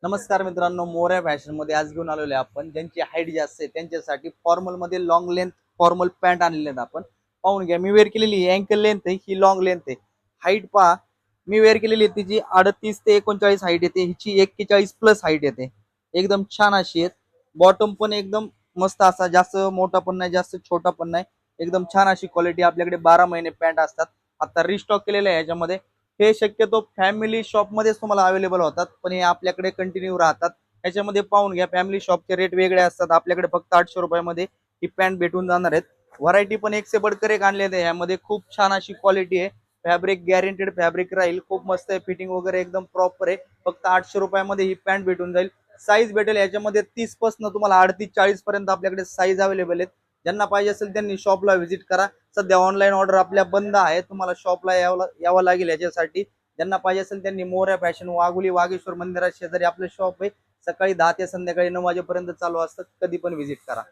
नमस्कार मित्रांनो, मोऱ्या फॅशन मध्ये आज घेऊन आलेलो आहे आपण. ज्यांची हाईट जास्त आहे त्यांच्यासाठी फॉर्मल मध्ये लॉंग लेंथ फॉर्मल पॅन्ट आणलेले आहेत आपण. पाहून घ्या, मी वेअर केलेली ही अँकल लेंथ आहे, ही लॉंग लेंथ आहे. हाईट पहा, मी वेअर केलेली आहे तिची 38 ते 39 हाईट येते, हिची 41 प्लस हाईट येते. एकदम छान अशी आहे. बॉटम पण एकदम मस्त असा, जास्त मोठा पण नाही जास्त छोटा पण नाही, एकदम छान अशी क्वालिटी. आपल्याकडे 12 महिने पॅन्ट असतात. आता रिस्टॉक केलेले आहे याच्यामध्ये. हे शक्यतो फॅमिली शॉप मध्येच तुम्हाला अवेलेबल होतात, पण हे आपल्याकडे कंटिन्यू राहतात. याच्यामध्ये पाहून घ्या, फॅमिली शॉपचे रेट वेगळे असतात, आपल्याकडे फक्त 800 रुपयामध्ये ही पॅन्ट भेटून जाणार आहेत. व्हरायटी पण एक से बढ़कर एक आणले आहे. यामध्ये खूप छान अशी क्वालिटी आहे. फॅब्रिक गॅरंटेड फॅब्रिक राहील, खूप मस्त आहे. फिटिंग वगैरे एकदम प्रॉपर आहे. फक्त 800 रुपयामध्ये ही पॅन्ट भेटून जाईल. साईज भेटेल याच्यामध्ये 30 पासून तुम्हाला 38-40 पर्यंत आपल्याकडे साईज अवेलेबल आहेत. ज्यांना पाहिजे असेल त्यांनी शॉपला व्हिजिट करा. सध्या ऑनलाईन ऑर्डर आपल्या बंद आहे, तुम्हाला शॉपला यावं लागेल याच्यासाठी. ज्यांना पाहिजे असेल त्यांनी मोऱ्या फॅशन वाघोली वाघेश्वर मंदिरात शेजारी आपलं शॉप आहे. सकाळी 10 ते संध्याकाळी 9 वाजेपर्यंत चालू असतात, कधी पण व्हिजिट करा.